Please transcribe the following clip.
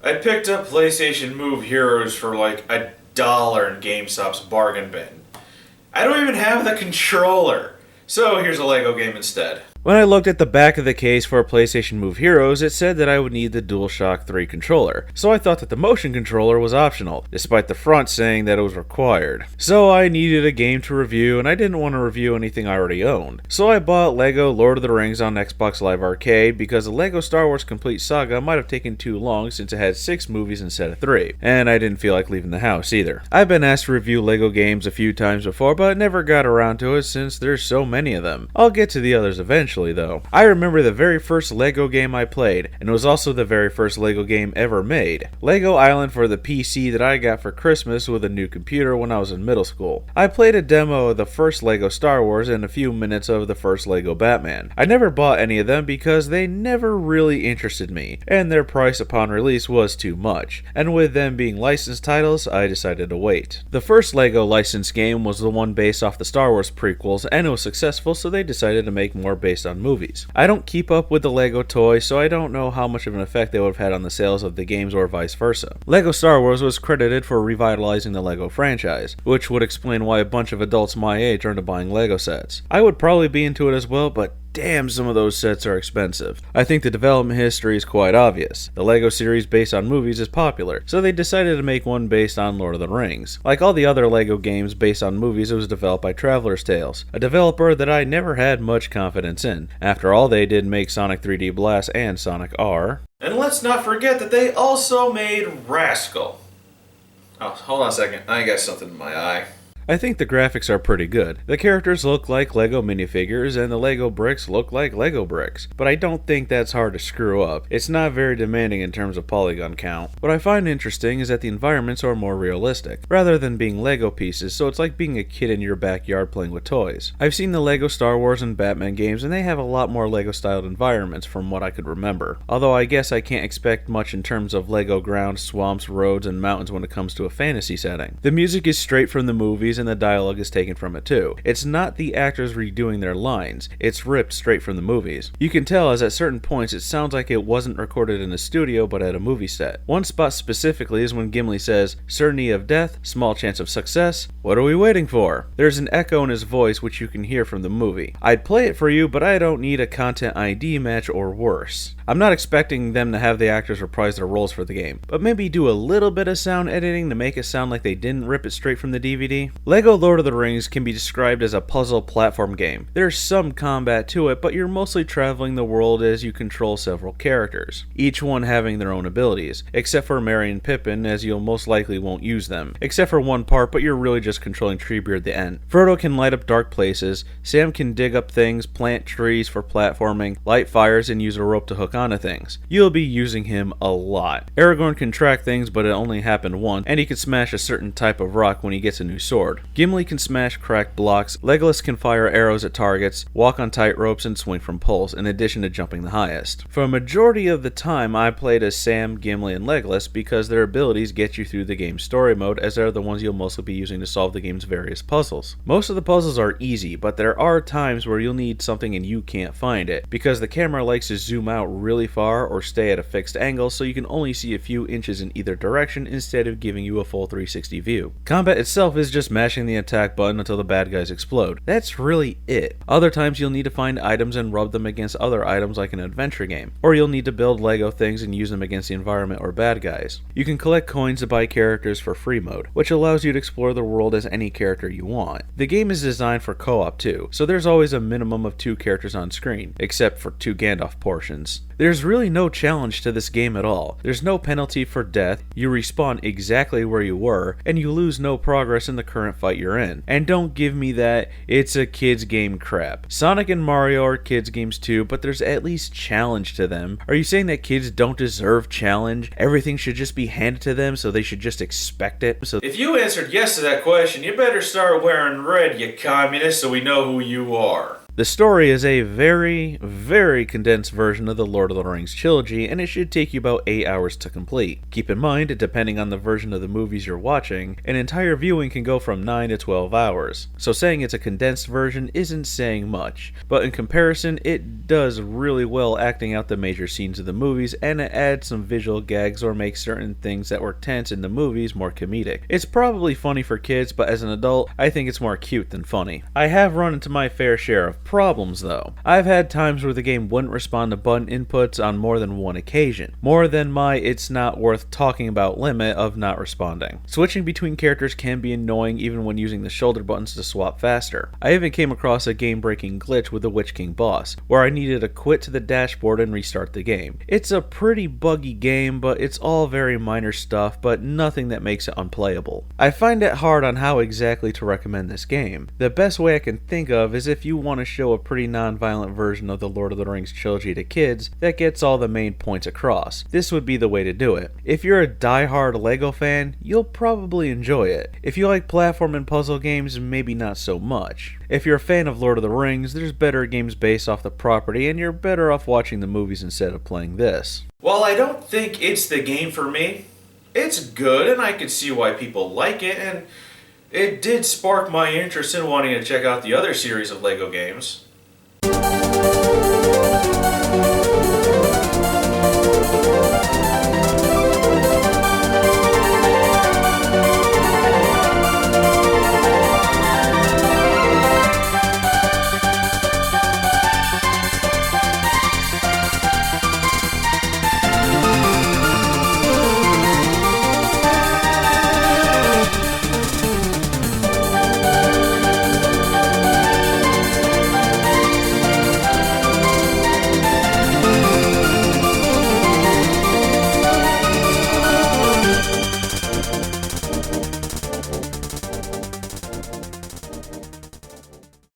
I picked up PlayStation Move Heroes for like $1 in GameStop's bargain bin. I don't even have the controller. So here's a Lego game instead. When I looked at the back of the case for PlayStation Move Heroes, it said that I would need the DualShock 3 controller, so I thought that the motion controller was optional, despite the front saying that it was required. So I needed a game to review, and I didn't want to review anything I already owned. So I bought Lego Lord of the Rings on Xbox Live Arcade because the Lego Star Wars Complete Saga might have taken too long since it had 6 movies instead of 3, and I didn't feel like leaving the house either. I've been asked to review Lego games a few times before, but never got around to it since there's so many of them. I'll get to the others eventually though. I remember the very first Lego game I played, and it was also the very first Lego game ever made. Lego Island for the PC that I got for Christmas with a new computer when I was in middle school. I played a demo of the first Lego Star Wars and a few minutes of the first Lego Batman. I never bought any of them because they never really interested me, and their price upon release was too much, and with them being licensed titles, I decided to wait. The first Lego licensed game was the one based off the Star Wars prequels, and it was successful, so they decided to make more based on movies. I don't keep up with the Lego toys, so I don't know how much of an effect they would have had on the sales of the games or vice versa. Lego Star Wars was credited for revitalizing the Lego franchise, which would explain why a bunch of adults my age are into buying Lego sets. I would probably be into it as well, but damn, some of those sets are expensive. I think the development history is quite obvious. The Lego series based on movies is popular, so they decided to make one based on Lord of the Rings. Like all the other Lego games based on movies, it was developed by Traveler's Tales, a developer that I never had much confidence in. After all, they did make Sonic 3D Blast and Sonic R. And let's not forget that they also made Rascal. Oh, hold on a second. I got something in my eye. I think the graphics are pretty good. The characters look like Lego minifigures and the Lego bricks look like Lego bricks, but I don't think that's hard to screw up. It's not very demanding in terms of polygon count. What I find interesting is that the environments are more realistic, rather than being Lego pieces, so it's like being a kid in your backyard playing with toys. I've seen the Lego Star Wars and Batman games and they have a lot more Lego styled environments from what I could remember. Although I guess I can't expect much in terms of Lego grounds, swamps, roads, and mountains when it comes to a fantasy setting. The music is straight from the movies and the dialogue is taken from it too. It's not the actors redoing their lines, it's ripped straight from the movies. You can tell as at certain points it sounds like it wasn't recorded in a studio but at a movie set. One spot specifically is when Gimli says, "Certainty of death, small chance of success, what are we waiting for?" There's an echo in his voice which you can hear from the movie. I'd play it for you, but I don't need a content ID match or worse. I'm not expecting them to have the actors reprise their roles for the game, but maybe do a little bit of sound editing to make it sound like they didn't rip it straight from the DVD. Lego Lord of the Rings can be described as a puzzle platform game. There's some combat to it, but you're mostly traveling the world as you control several characters, each one having their own abilities, except for Merry and Pippin, as you'll most likely won't use them, except for one part, but you're really just controlling Treebeard at the end. Frodo can light up dark places, Sam can dig up things, plant trees for platforming, light fires, and use a rope to hook onto things. You'll be using him a lot. Aragorn can track things, but it only happened once, and he can smash a certain type of rock when he gets a new sword. Gimli can smash cracked blocks, Legolas can fire arrows at targets, walk on tight ropes, and swing from poles, in addition to jumping the highest. For a majority of the time, I played as Sam, Gimli, and Legolas because their abilities get you through the game's story mode, as they're the ones you'll mostly be using to solve the game's various puzzles. Most of the puzzles are easy, but there are times where you'll need something and you can't find it, because the camera likes to zoom out really far or stay at a fixed angle so you can only see a few inches in either direction instead of giving you a full 360 view. Combat itself is just mashing the attack button until the bad guys explode. That's really it. Other times you'll need to find items and rub them against other items like an adventure game, or you'll need to build Lego things and use them against the environment or bad guys. You can collect coins to buy characters for free mode, which allows you to explore the world as any character you want. The game is designed for co-op too, so there's always a minimum of 2 characters on screen, except for 2 Gandalf portions. There's really no challenge to this game at all. There's no penalty for death, you respawn exactly where you were, and you lose no progress in the current fight you're in. And don't give me that it's a kids game crap. Sonic and Mario are kids games too, but there's at least challenge to them. Are you saying that kids don't deserve challenge? Everything should just be handed to them, so they should just expect it? So If you answered yes to that question, you better start wearing red, you communist, so we know who you are. The story is a very, very condensed version of the Lord of the Rings trilogy, and it should take you about 8 hours to complete. Keep in mind, depending on the version of the movies you're watching, an entire viewing can go from 9 to 12 hours. So saying it's a condensed version isn't saying much, but in comparison, it does really well acting out the major scenes of the movies, and it adds some visual gags or makes certain things that were tense in the movies more comedic. It's probably funny for kids, but as an adult, I think it's more cute than funny. I have run into my fair share of problems though. I've had times where the game wouldn't respond to button inputs on more than one occasion. More than my it's not worth talking about limit of not responding. Switching between characters can be annoying even when using the shoulder buttons to swap faster. I even came across a game-breaking glitch with the Witch King boss, where I needed to quit to the dashboard and restart the game. It's a pretty buggy game, but it's all very minor stuff, but nothing that makes it unplayable. I find it hard on how exactly to recommend this game. The best way I can think of is if you want to show a pretty non-violent version of the Lord of the Rings trilogy to kids that gets all the main points across. This would be the way to do it. If you're a die-hard LEGO fan, you'll probably enjoy it. If you like platform and puzzle games, maybe not so much. If you're a fan of Lord of the Rings, there's better games based off the property, and you're better off watching the movies instead of playing this. While I don't think it's the game for me, it's good and I can see why people like it, and it did spark my interest in wanting to check out the other series of LEGO games.